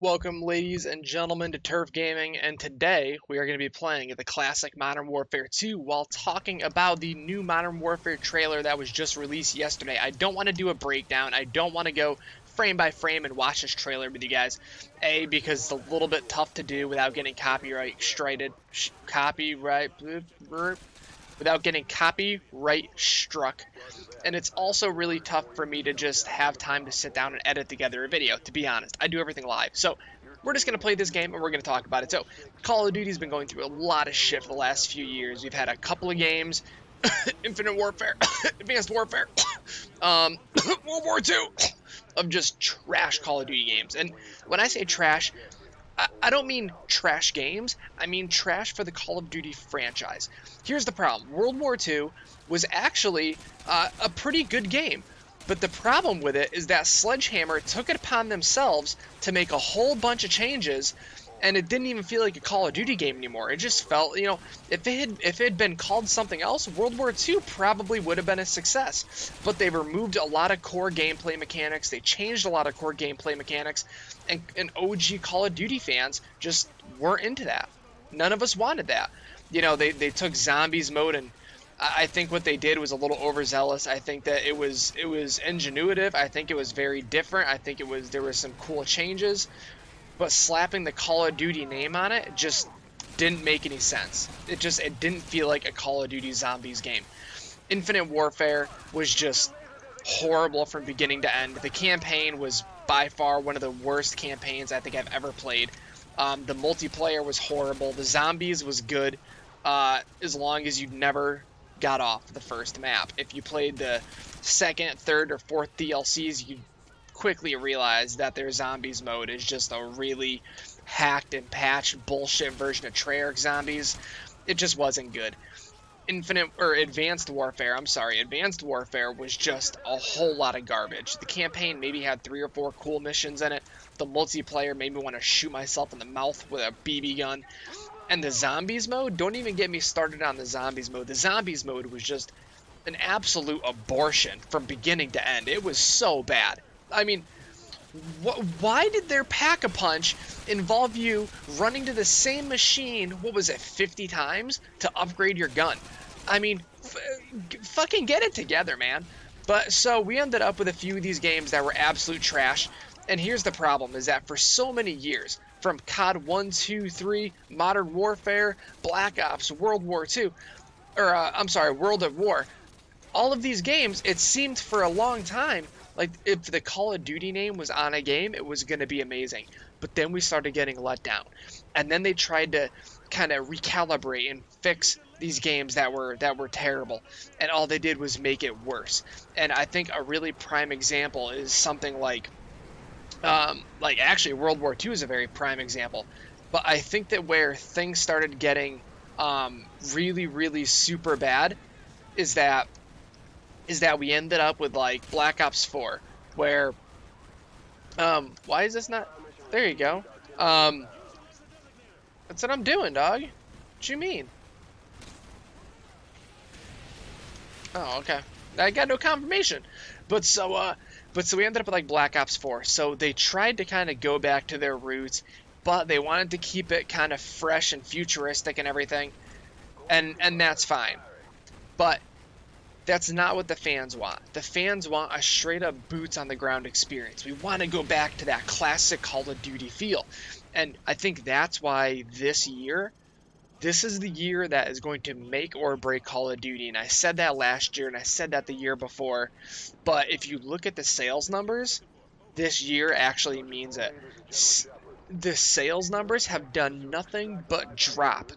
Welcome, ladies and gentlemen, to Turf Gaming, and today we are going to be playing the classic Modern Warfare 2 while talking about the new Modern Warfare trailer that was just released yesterday. I don't want to do a breakdown. I don't want to go frame by frame and watch this trailer with you guys. A, because it's a little bit tough to do without getting copyright struck, and it's also really tough for me to just have time to sit down and edit together a video, to be honest. I do everything live. So we're just going to play this game and we're going to talk about it. So Call of Duty's been going through a lot of shit for the last few years. We've had a couple of games, Infinite Warfare, Advanced Warfare, World War II, of just trash Call of Duty games. And when I say trash, I don't mean trash games. I mean trash for the Call of Duty franchise. Here's the problem. World War II was actually a pretty good game. But the problem with it is that Sledgehammer took it upon themselves to make a whole bunch of changes, and it didn't even feel like a Call of Duty game anymore. It just felt, if it had been called something else, World War II probably would have been a success. But they removed a lot of core gameplay mechanics. They changed a lot of core gameplay mechanics, and OG Call of Duty fans just weren't into that. None of us wanted that. They took zombies mode, and I think what they did was a little overzealous. I think that it was ingenuitive. I think it was very different. I think there were some cool changes, but slapping the Call of Duty name on it just didn't make any sense. It didn't feel like a Call of Duty Zombies game. Infinite Warfare was just horrible from beginning to end. The campaign was by far one of the worst campaigns I think I've ever played. The multiplayer was horrible. The zombies was good, as long as you never got off the first map. If you played the second, third, or fourth DLCs, you quickly realize that their zombies mode is just a really hacked and patched bullshit version of Treyarch zombies. It just wasn't good. Advanced Warfare was just a whole lot of garbage. The campaign maybe had 3 or 4 cool missions in it. The multiplayer made me want to shoot myself in the mouth with a BB gun. And the zombies mode, don't even get me started on the zombies mode. The zombies mode was just an absolute abortion from beginning to end. It was so bad. I mean, why did their Pack-a-Punch involve you running to the same machine, 50 times, to upgrade your gun? I mean, fucking get it together, man. But so we ended up with a few of these games that were absolute trash. And here's the problem, is that for so many years, from COD 1, 2, 3, Modern Warfare, Black Ops, World War II, World at War, all of these games, it seemed for a long time like if the Call of Duty name was on a game, it was going to be amazing. But then we started getting let down. And then they tried to kind of recalibrate and fix these games that were terrible. And all they did was make it worse. And I think a really prime example is something like actually World War II is a very prime example. But I think that where things started getting really, really super bad is that we ended up with like Black Ops 4, where why is this not? There you go. That's what I'm doing, dog. What you mean? Oh, okay. I got no confirmation. But so we ended up with like Black Ops 4. So they tried to kind of go back to their roots, but they wanted to keep it kind of fresh and futuristic and everything. And that's fine. But that's not what the fans want. The fans want a straight up boots on the ground experience. We want to go back to that classic Call of Duty feel. And I think that's why this is the year that is going to make or break Call of Duty. And I said that last year and I said that the year before. But if you look at the sales numbers, this year actually means it. The sales numbers have done nothing but drop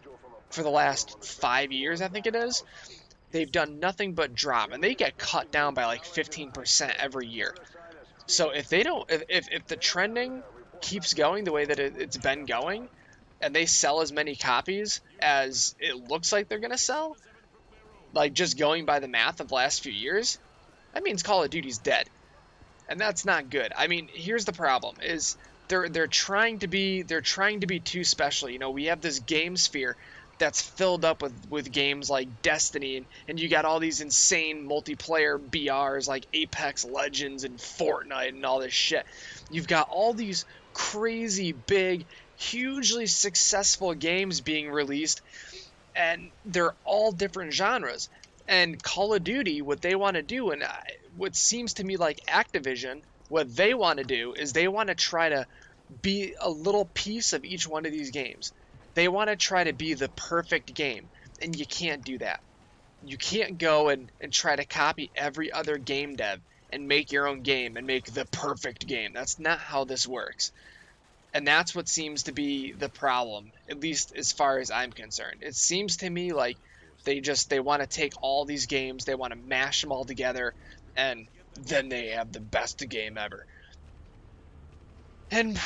for the last 5 years, I think it is. They've done nothing but drop, and they get cut down by like 15% every year. So if the trending keeps going the way that it's been going, and they sell as many copies as it looks like they're gonna sell, like just going by the math of the last few years, that means Call of Duty's dead, and that's not good. I mean, here's the problem: is they're trying to be too special. We have this game sphere that's filled up with games like Destiny, and you got all these insane multiplayer BRs like Apex Legends and Fortnite and all this shit. You've got all these crazy big, hugely successful games being released, and they're all different genres. And Call of Duty, what they want to do, and what seems to me like Activision, what they want to do is they want to try to be a little piece of each one of these games. They want to try to be the perfect game, and you can't do that. You can't go and try to copy every other game dev and make your own game and make the perfect game. That's not how this works. And that's what seems to be the problem, at least as far as I'm concerned. It seems to me like they want to take all these games, they want to mash them all together, and then they have the best game ever. And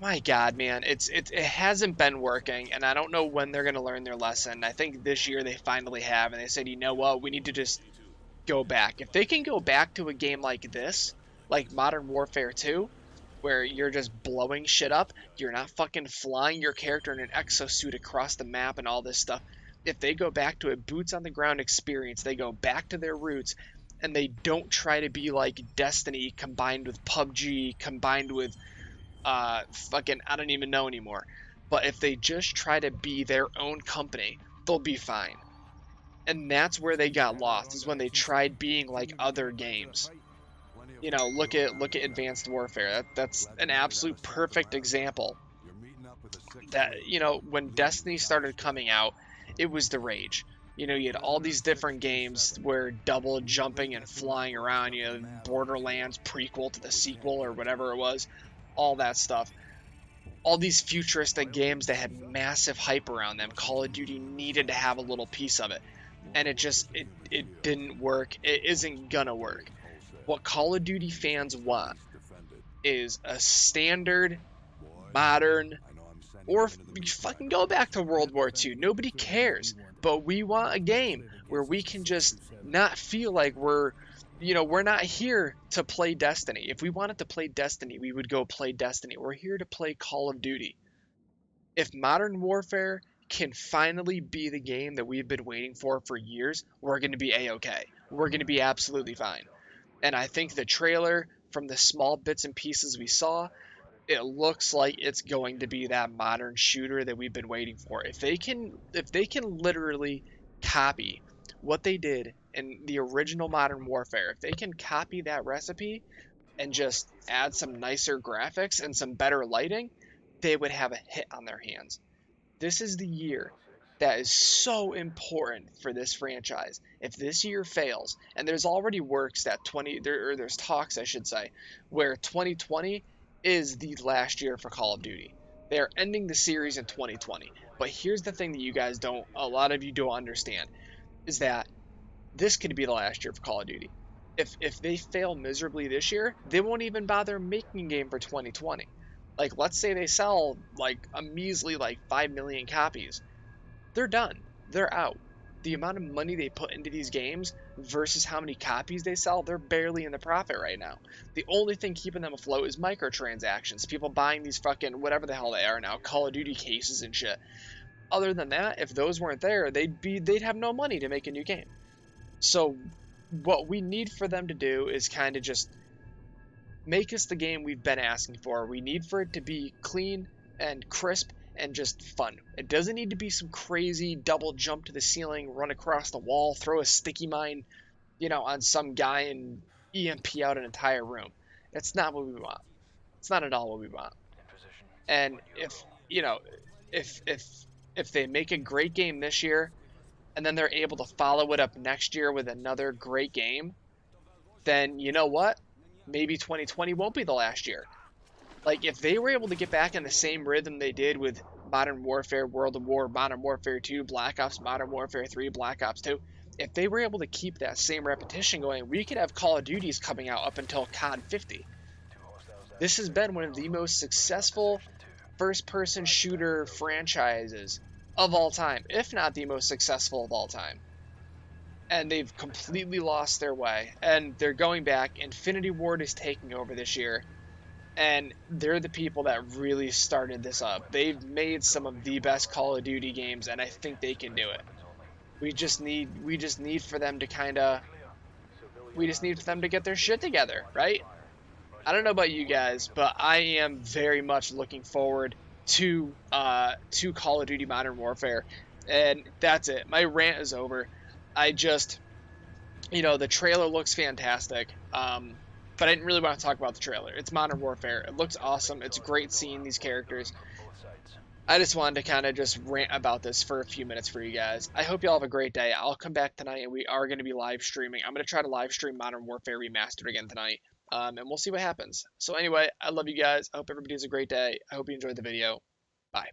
my God, man, it hasn't been working, and I don't know when they're going to learn their lesson. I think this year they finally have, and they said, you know what, we need to just go back. If they can go back to a game like this, like Modern Warfare 2, where you're just blowing shit up, you're not fucking flying your character in an exosuit across the map and all this stuff. If they go back to a boots-on-the-ground experience, they go back to their roots, and they don't try to be like Destiny combined with PUBG, combined with fucking, I don't even know anymore. But if they just try to be their own company, they'll be fine. And that's where they got lost, is when they tried being like other games. You know, look at Advanced Warfare. That's an absolute perfect example. That, you know, when Destiny started coming out, it was the rage. You know, you had all these different games where double jumping and flying around, you know, Borderlands prequel to the sequel or whatever it was, all that stuff. All these futuristic games that had massive hype around them. Call of Duty needed to have a little piece of it. And it didn't work. It isn't gonna work. What Call of Duty fans want is a standard, modern, or fucking go back to World War II. Nobody cares. But we want a game where we can just not feel like we're not here to play Destiny. If we wanted to play Destiny, we would go play Destiny. We're here to play Call of Duty. If Modern Warfare can finally be the game that we've been waiting for years, we're going to be A-okay. We're going to be absolutely fine. And I think the trailer, from the small bits and pieces we saw, it looks like it's going to be that modern shooter that we've been waiting for. If they can literally copy what they did in the original Modern Warfare, if they can copy that recipe and just add some nicer graphics and some better lighting, they would have a hit on their hands. This is the year that is so important for this franchise. If this year fails, and there's already works that there's talks, I should say, where 2020 is the last year for Call of Duty. They are ending the series in 2020. But here's the thing that a lot of you don't understand, is that this could be the last year for Call of Duty. If they fail miserably this year, they won't even bother making a game for 2020. Like, let's say they sell like a measly 5 million copies. They're done. They're out. The amount of money they put into these games versus how many copies they sell, they're barely in the profit right now. The only thing keeping them afloat is microtransactions. People buying these fucking, whatever the hell they are now, Call of Duty cases and shit. Other than that, if those weren't there, they'd have no money to make a new game. So what we need for them to do is kind of just make us the game we've been asking for. We need for it to be clean and crisp and just fun. It doesn't need to be some crazy double jump to the ceiling, run across the wall, throw a sticky mine, on some guy and EMP out an entire room. That's not what we want. It's not at all what we want. And if they make a great game this year, and then they're able to follow it up next year with another great game, then you know what? Maybe 2020 won't be the last year. Like, if they were able to get back in the same rhythm they did with Modern Warfare, World of War, Modern Warfare 2, Black Ops, Modern Warfare 3, Black Ops 2, if they were able to keep that same repetition going, we could have Call of Duties coming out up until COD 50. This has been one of the most successful first-person shooter franchises of all time, if not the most successful of all time. And they've completely lost their way, and they're going back. Infinity Ward is taking over this year. And they're the people that really started this up. They've made some of the best Call of Duty games, and I think they can do it. We just need for them to kind of we just need for them to get their shit together, right? I don't know about you guys, but I am very much looking forward to Call of Duty Modern Warfare. And that's it. My rant is over. I just, the trailer looks fantastic. But I didn't really want to talk about the trailer. It's Modern Warfare. It looks awesome. It's great seeing these characters. I just wanted to kind of just rant about this for a few minutes for you guys. I hope y'all have a great day. I'll come back tonight and we are going to be live streaming. I'm going to try to live stream Modern Warfare Remastered again tonight. And we'll see what happens. So anyway, I love you guys. I hope everybody has a great day. I hope you enjoyed the video.